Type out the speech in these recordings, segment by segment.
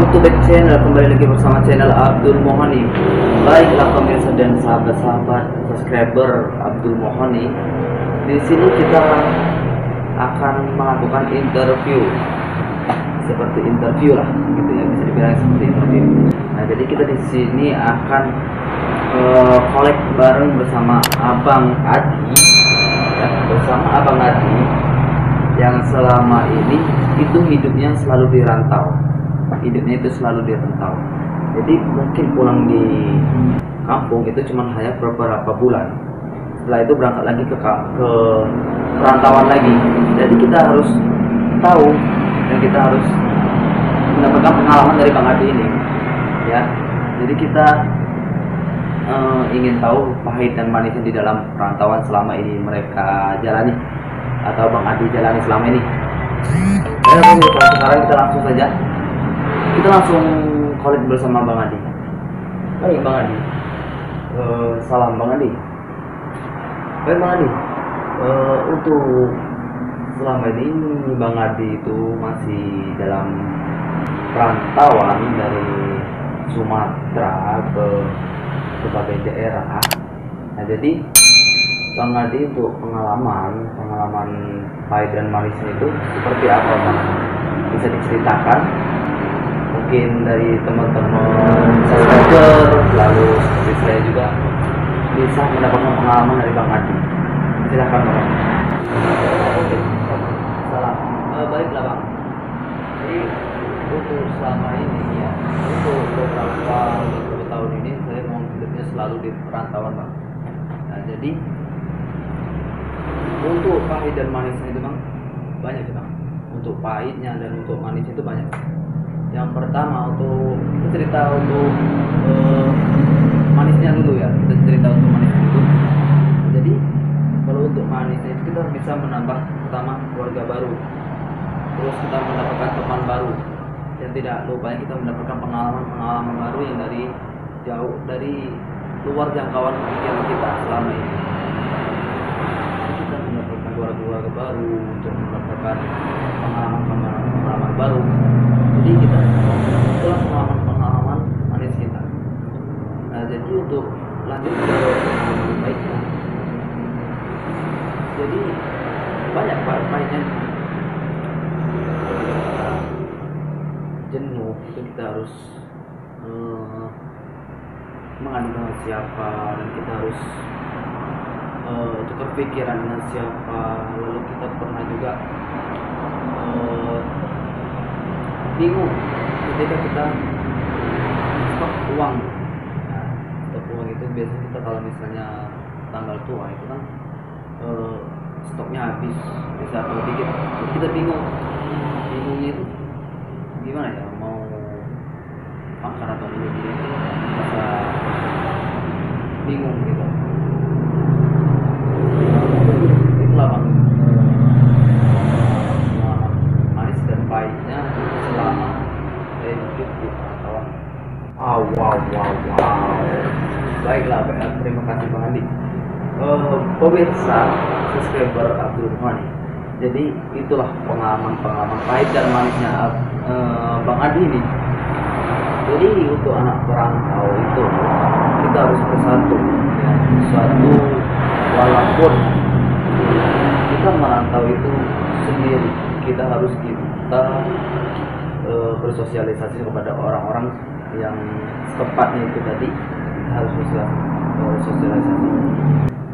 Welcome to back channel, kembali lagi bersama channel Abdul Mohani. Baiklah pemirsa dan sahabat-sahabat subscriber Abdul Mohani. Di sini kita akan melakukan interview, seperti interview lah, gitu ya, bisa dibilang seperti interview. Nah, jadi kita di sini akan collab bareng bersama Abang Adi, ya, bersama Abang Adi yang selama ini itu hidupnya selalu di rantau. Jadi mungkin pulang di kampung itu cuma hanya beberapa bulan. Setelah itu berangkat lagi ke perantauan lagi. Jadi kita harus tahu dan kita harus mendapatkan pengalaman dari Bang Adi ini, ya. Jadi kita ingin tahu pahit dan manisnya di dalam perantauan selama ini mereka jalani, atau Bang Adi jalani selama ini. Sekarang kita langsung saja. Kita langsung collab bersama Bang Adi. Baik Bang Adi. Salam Bang Adi. Baik Bang Adi. Untuk selama ini Bang Adi itu masih dalam perantauan dari Sumatera ke berbagai daerah. Nah, jadi Bang Adi untuk pengalaman pahit dan manisnya itu seperti apa Bang? Bisa diceritakan? Mungkin dari teman-teman subscriber, lalu seperti saya juga bisa mendapatkan pengalaman dari Bang Adi. Silakan Bang. Oke, salam. Baiklah Bang. Jadi untuk selama ini ya, untuk beberapa tahun ini saya mau hidupnya selalu di perantauan Bang. Nah, jadi untuk pahit dan manisnya itu Bang banyak sih Bang. Untuk pahitnya dan untuk manisnya itu banyak. Yang pertama untuk kita cerita untuk manisnya dulu ya. Kita cerita untuk manisnya dulu. Jadi kalau untuk manisnya itu kita bisa menambah pertama keluarga baru. Terus kita mendapatkan teman baru. Dan tidak lupa kita mendapatkan pengalaman baru yang dari jauh, dari luar jangkauan pikiran kita selama ini. Kita mendapatkan keluarga baru untuk mendapatkan pengalaman baru. Jadi kita itulah pengalaman manis kita. Nah, jadi untuk lanjut ke pengalaman baiknya, jadi banyak pahitnya. Jenuh itu kita harus mengadu dengan siapa, dan kita harus tukar pikiran dengan siapa. Lalu kita pernah juga bingung ketika kita stok uang. Nah, stok uang itu biasanya kita kalau misalnya tanggal tua itu kan stoknya habis, bisa atau dikit. Jadi kita bingungnya itu gimana ya, mau makan atau minum itu bisa bingung gitu. Itulah Bang manis dan pahitnya selama saya hidup di perantauan. Wow. Baiklah, terima kasih Bang Adi. Pemirsa subscriber Abdul Mohani. Jadi itulah pengalaman pahit dan manisnya Bang Adi ini. Jadi untuk anak perantau itu kita harus bersatu, ya, bersatu walaupun kita merantau itu sendiri. Kita harus bersosialisasi kepada orang-orang yang setepatnya itu tadi. Kita harus bersosialisasi.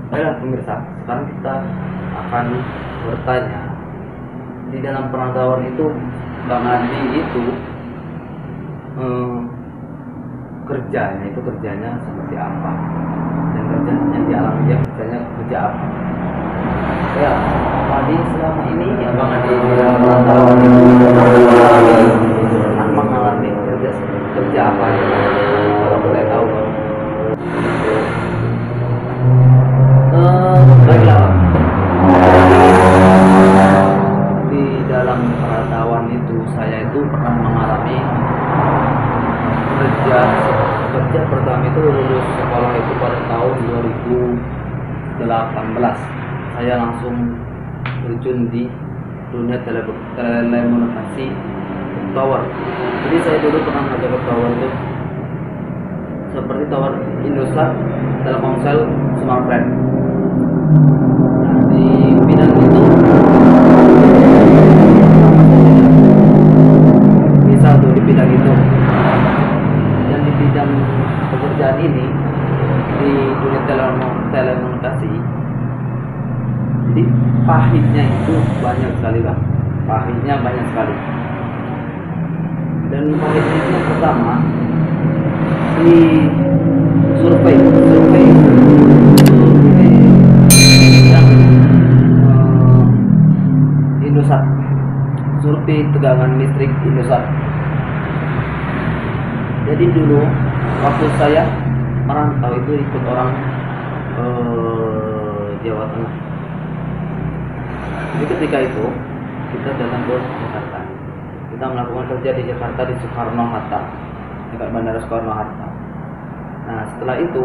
Baiklah pemirsa, sekarang kita akan bertanya, di dalam perantauan itu Bang Adi itu kerjanya seperti apa, dan kerja yang dialami dia kerja apa. Ya, Adi selama ini ya Bang Adi di dalam perantauan itu mengalami kerja apa ya, kalau boleh tahu Bang. Baiklah, di dalam perantauan itu saya itu pernah mengalami kerja pertama itu lulus sekolah itu pada tahun 2018. Saya langsung terjun di dunia telekomunikasi tower. Jadi saya dulu pernah menghadap tower itu seperti tower Indosat, Telkomsel, Smartfren. Nah, di bidang itu misal tuh di bidang itu, dan di bidang pekerjaan ini di dunia telekomunikasi, jadi pahitnya itu banyak sekali bang, pahitnya banyak sekali. Dan pahitnya itu yang pertama di survei yang Indosat, survei tegangan listrik Indosat. Jadi dulu waktu saya merantau itu ikut orang Jawa Tengah. Jadi ketika itu kita datang ke Jakarta, kita melakukan kerja di Jakarta di Soekarno Hatta, dekat Bandara Soekarno Hatta. Nah setelah itu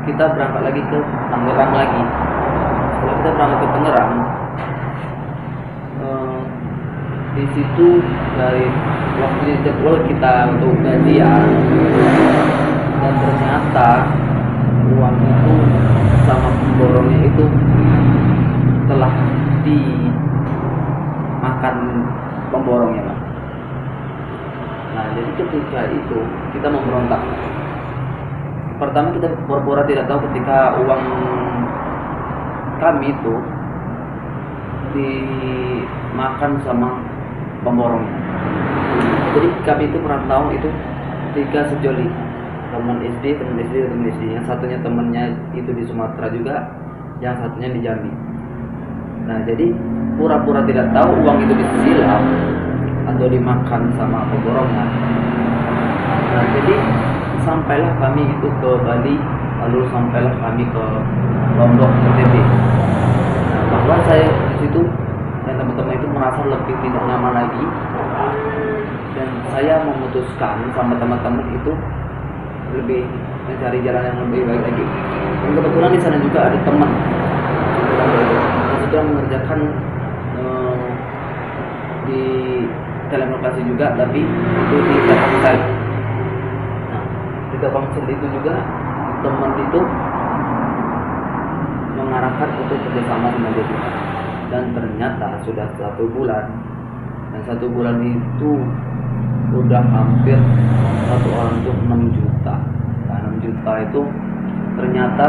kita berangkat lagi ke Tangerang lagi. Setelah kita berangkat ke Tangerang, di situ dari waktu jadwal kita untuk gajian, dan ternyata uang itu sama pemborongnya itu telah dimakan pemborongnya Pak. Nah jadi ketika itu kita memberontak. Pertama kita pura-pura tidak tahu ketika uang kami itu dimakan sama pemborongnya. Jadi kami itu merantau itu 3 sejoli, teman SD. Yang satunya temannya itu di Sumatera juga, yang satunya di Jambi. Nah jadi pura-pura tidak tahu uang itu disilap atau dimakan sama pemborongnya. Nah jadi sampailah kami itu ke Bali, lalu sampailah kami ke Lombok, NTB. Nah bahwa saya di situ dan teman-teman itu merasa lebih tidak nyaman lagi, dan saya memutuskan sama teman-teman itu lebih mencari jalan yang lebih baik lagi. Dan kebetulan di sana juga ada teman yang sudah mengerjakan di telekomunikasi juga, tapi itu di Telkomsel. Nah di Telkomsel itu juga teman itu mengarahkan untuk kerjasama dengan dia. Dan ternyata sudah 1 bulan, dan 1 bulan itu udah hampir satu orang itu 6 juta. Nah 6 juta itu ternyata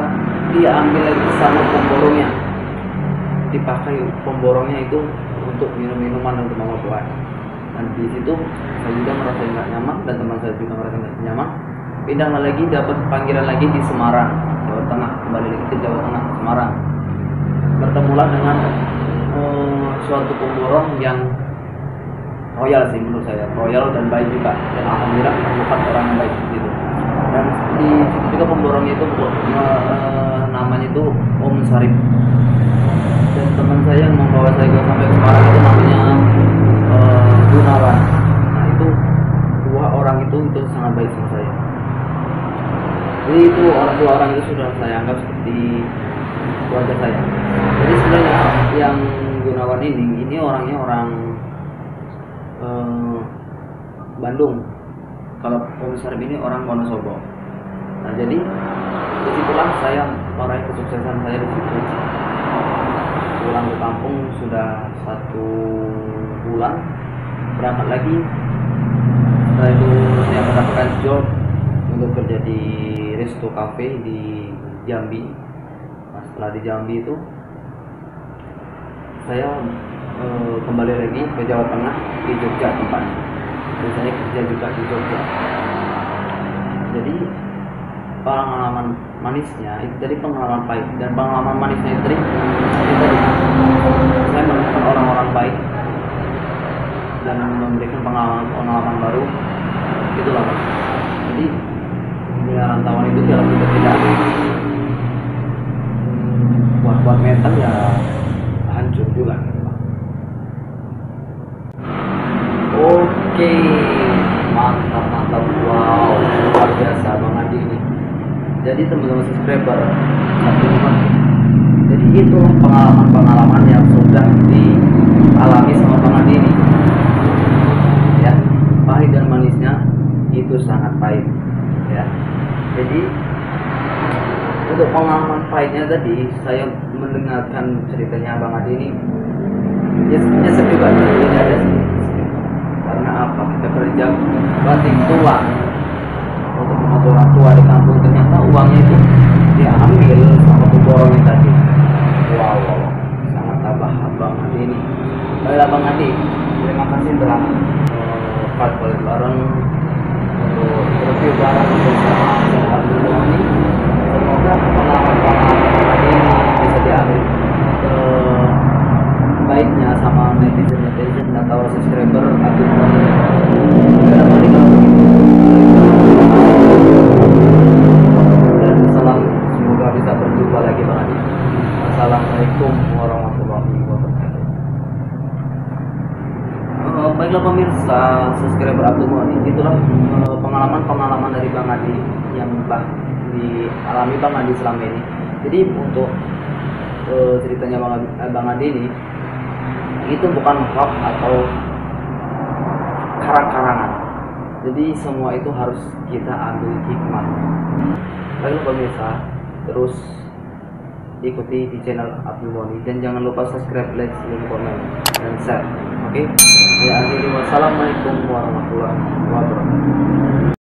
diambil lagi sama pemborongnya, dipakai pemborongnya itu untuk minum-minuman, untuk mabuk-mabukan. Dan di situ saya juga merasa nggak nyaman, dan teman saya juga merasa nggak nyaman. Pindah lagi, dapat panggilan lagi di Semarang, Jawa Tengah, kembali lagi ke Jawa Tengah, Semarang. Bertemulah dengan suatu pemborong yang royal sih menurut saya, royal dan baik juga, dan alhamdulillah menemukan orang yang baik gitu. Dan di situ juga pemborongnya itu namanya itu Om Sarip, dan teman saya yang membawa saya sampai ke Semarang itu namanya Gunawan. Nah itu 2 orang itu sangat baik sama saya. Jadi itu dua orang itu sudah saya anggap seperti keluarga saya. Jadi sebenarnya yang Gunawan ini orangnya orang Bandung. Kalau Om Sarip ini orang Wonosobo. Nah jadi disitulah saya meraih kesuksesan saya di situ. Pulang ke kampung sudah 1 bulan, berangkat lagi. Setelah itu saya mendapatkan job untuk kerja di Resto Cafe di Jambi. Nah, setelah di Jambi itu saya kembali lagi ke Jawa Tengah, di Jogja tempatnya. Dan saya kerja juga di Jogja. Jadi pengalaman manisnya itu tadi pengalaman pahit, dan pengalaman manisnya itu tadi saya menemukan orang-orang baik dan memberikan pengalaman baru, itulah. Jadi dunia rantauan itu kalau kita tidak buat mental ya hancur juga gitu. Oke, mantap, wow, luar biasa Bang Adi ini. Jadi teman-teman subscriber, jadi itu pengalaman-pengalaman yang sudah dialami sama Bang Adi ini, ya. pahit dan manisnya itu sangat pahit ya. Jadi untuk pengalaman pahitnya tadi, saya mendengarkan ceritanya Bang Adi ini, ya nyesek juga, tidak ada sih. Karena apa? Kita kerja banting tulang untuk membantu orang tua di kampung, ternyata uangnya itu diambil sama pemborong tadi. Wow, sangat tabah Bang Adi ini. Baiklah Bang Adi, terima kasih telah balik bareng untuk review barang bersama Abdul ini. Semoga pengalaman-pengalaman Bang Adi ini bisa diambil baiknya sama netizen atau subscriber Abdul ini. Dan salam, semoga bisa berjumpa lagi Bang Adi. Assalamualaikum warahmatullahi wabarakatuh. Baiklah pemirsa subscriber Abdul ini, itulah pengalaman-pengalaman dari Bang Adi yang dialami Bang Adi selama ini. Jadi untuk ceritanya Bang Adi ini itu bukan hoax atau karang-karangan. Jadi semua itu harus kita ambil hikmah. Baiklah pemirsa, terus ikuti di channel Abdul Moni dan jangan lupa subscribe, like, komen, dan share. Oke? Ya, akhirnya wassalamualaikum warahmatullahi wabarakatuh.